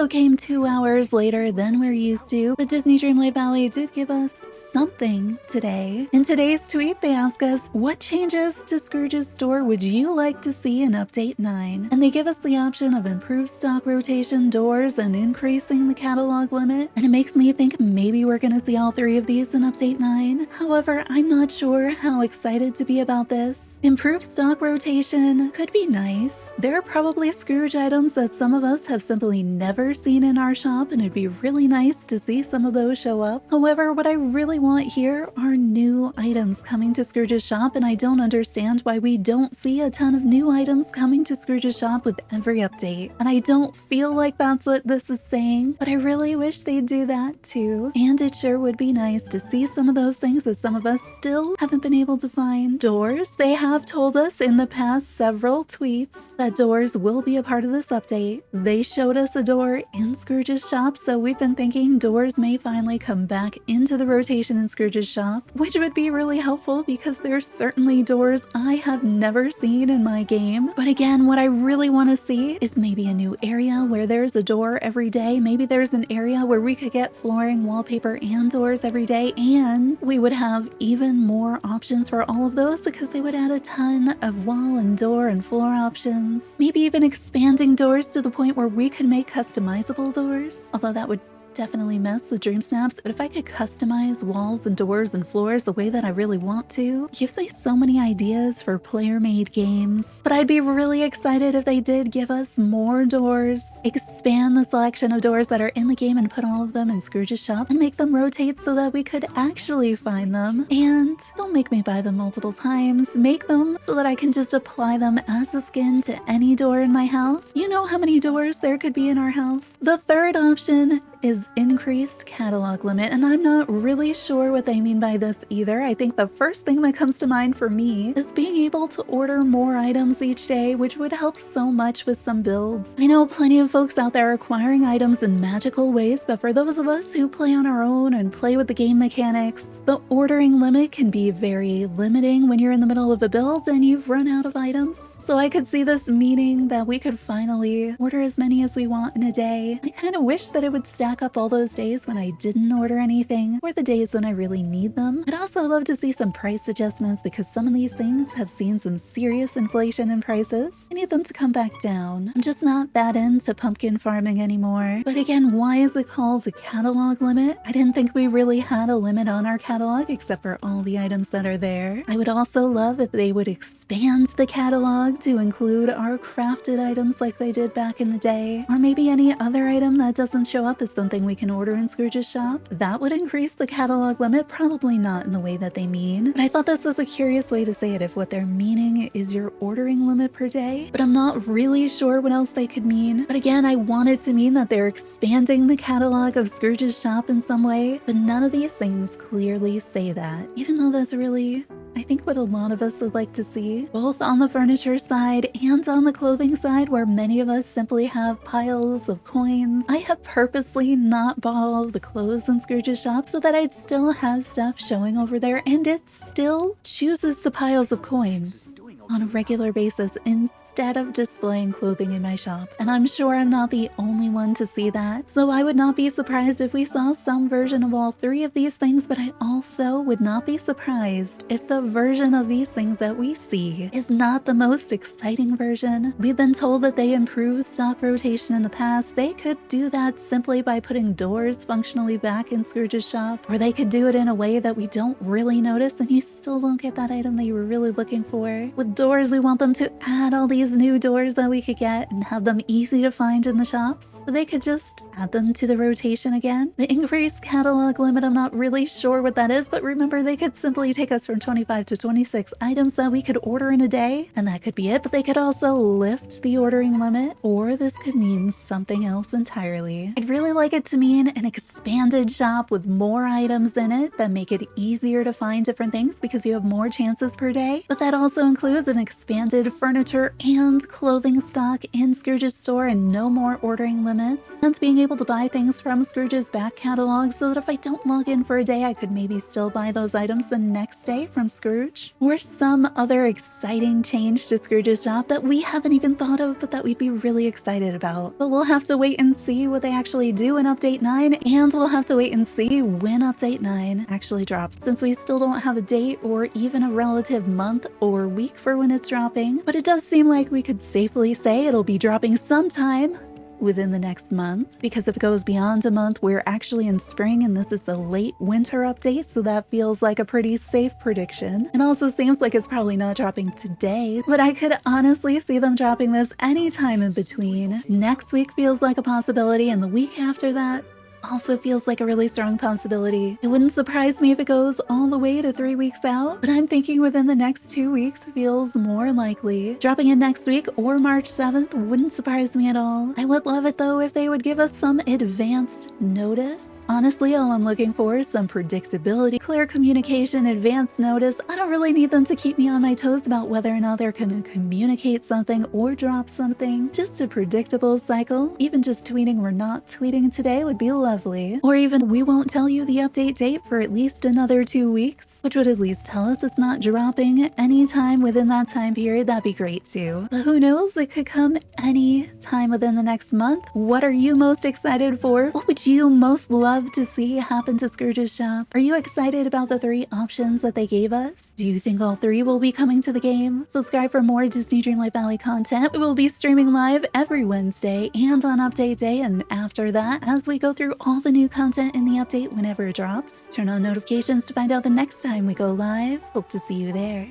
also came 2 hours later than we're used to, but Disney Dreamlight Valley did give us something today. In today's tweet, they ask us, what changes to Scrooge's store would you like to see in Update 9? And they give us the option of improved stock rotation, doors, and increasing the catalog limit. And it makes me think maybe we're gonna see all 3 of these in Update 9. However, I'm not sure how excited to be about this. Improved stock rotation could be nice. There are probably Scrooge items that some of us have simply never seen in our shop, and it'd be really nice to see some of those show up. However, what I really want here are new items coming to Scrooge's shop, and I don't understand why we don't see a ton of new items coming to Scrooge's shop with every update. And I don't feel like that's what this is saying, but I really wish they'd do that too. And it sure would be nice to see some of those things that some of us still haven't been able to find. Doors, they have told us in the past several tweets that doors will be a part of this update. They showed us a door in Scrooge's shop, so we've been thinking doors may finally come back into the rotation in Scrooge's shop, which would be really helpful because there's certainly doors I have never seen in my game. But again, what I really want to see is maybe a new area where there's a door every day. Maybe there's an area where we could get flooring, wallpaper, and doors every day, and we would have even more options for all of those because they would add a ton of wall and door and floor options. Maybe even expanding doors to the point where we could make customizable doors, although that would definitely mess with DreamSnaps. But if I could customize walls and doors and floors the way that I really want to, it gives me so many ideas for player-made games. But I'd be really excited if they did give us more doors, expand the selection of doors that are in the game and put all of them in Scrooge's shop and make them rotate so that we could actually find them. And don't make me buy them multiple times. Make them so that I can just apply them as a skin to any door in my house. You know how many doors there could be in our house. The third option is increased catalog limit, and I'm not really sure what they mean by this either. I think the first thing that comes to mind for me is being able to order more items each day, which would help so much with some builds. I know plenty of folks out there acquiring items in magical ways, but for those of us who play on our own and play with the game mechanics, the ordering limit can be very limiting when you're in the middle of a build and you've run out of items. So I could see this meaning that we could finally order as many as we want in a day. I kind of wish that it would stack up all those days when I didn't order anything, or the days when I really need them. I'd also love to see some price adjustments because some of these things have seen some serious inflation in prices. I need them to come back down. I'm just not that into pumpkin farming anymore. But again, why is it called a catalog limit? I didn't think we really had a limit on our catalog except for all the items that are there. I would also love if they would expand the catalog to include our crafted items like they did back in the day, or maybe any other item that doesn't show up as something we can order in Scrooge's shop. That would increase the catalog limit, probably not in the way that they mean, but I thought this was a curious way to say it if what they're meaning is your ordering limit per day, but I'm not really sure what else they could mean. But again, I want it to mean that they're expanding the catalog of Scrooge's shop in some way, but none of these things clearly say that, even though that's really, I think, what a lot of us would like to see, both on the furniture side and on the clothing side, where many of us simply have piles of coins. I have purposely not bought all of the clothes in Scrooge's shop so that I'd still have stuff showing over there, and it still chooses the piles of coins on a regular basis instead of displaying clothing in my shop. And I'm sure I'm not the only one to see that. So I would not be surprised if we saw some version of all 3 of these things, but I also would not be surprised if the version of these things that we see is not the most exciting version. We've been told that they improve stock rotation in the past. They could do that simply by putting doors functionally back in Scrooge's shop, or they could do it in a way that we don't really notice and you still don't get that item that you were really looking for. With doors, we want them to add all these new doors that we could get and have them easy to find in the shops. So they could just add them to the rotation again. The increased catalog limit, I'm not really sure what that is, but remember, they could simply take us from 25 to 26 items that we could order in a day, and that could be it. But they could also lift the ordering limit, or this could mean something else entirely. I'd really like it to mean an expanded shop with more items in it that make it easier to find different things because you have more chances per day. But that also includes is an expanded furniture and clothing stock in Scrooge's store and no more ordering limits, and being able to buy things from Scrooge's back catalog so that if I don't log in for a day, I could maybe still buy those items the next day from Scrooge. Or some other exciting change to Scrooge's shop that we haven't even thought of but that we'd be really excited about. But we'll have to wait and see what they actually do in Update 9, and we'll have to wait and see when Update 9 actually drops, since we still don't have a date or even a relative month or week for when it's dropping. But it does seem like we could safely say it'll be dropping sometime within the next month, because if it goes beyond a month, we're actually in spring and this is the late winter update, so that feels like a pretty safe prediction. It also seems like it's probably not dropping today, but I could honestly see them dropping this anytime in between. Next week feels like a possibility, and the week after that also feels like a really strong possibility. It wouldn't surprise me if it goes all the way to 3 weeks out, but I'm thinking within the next 2 weeks feels more likely. Dropping in next week or March 7th wouldn't surprise me at all. I would love it though if they would give us some advanced notice. Honestly, all I'm looking for is some predictability, clear communication, advanced notice. I don't really need them to keep me on my toes about whether or not they're going to communicate something or drop something. Just a predictable cycle. Even just tweeting "we're not tweeting today" would be lovely. Or even "we won't tell you the update date for at least another 2 weeks," which would at least tell us it's not dropping anytime within that time period. That'd be great too. But who knows? It could come any time within the next month. What are you most excited for? What would you most love to see happen to Scrooge's shop? Are you excited about the 3 options that they gave us? Do you think all 3 will be coming to the game? Subscribe for more Disney Dreamlight Valley content. We will be streaming live every Wednesday and on update day, and after that, as we go through all the new content in the update whenever it drops. Turn on notifications to find out the next time we go live. Hope to see you there.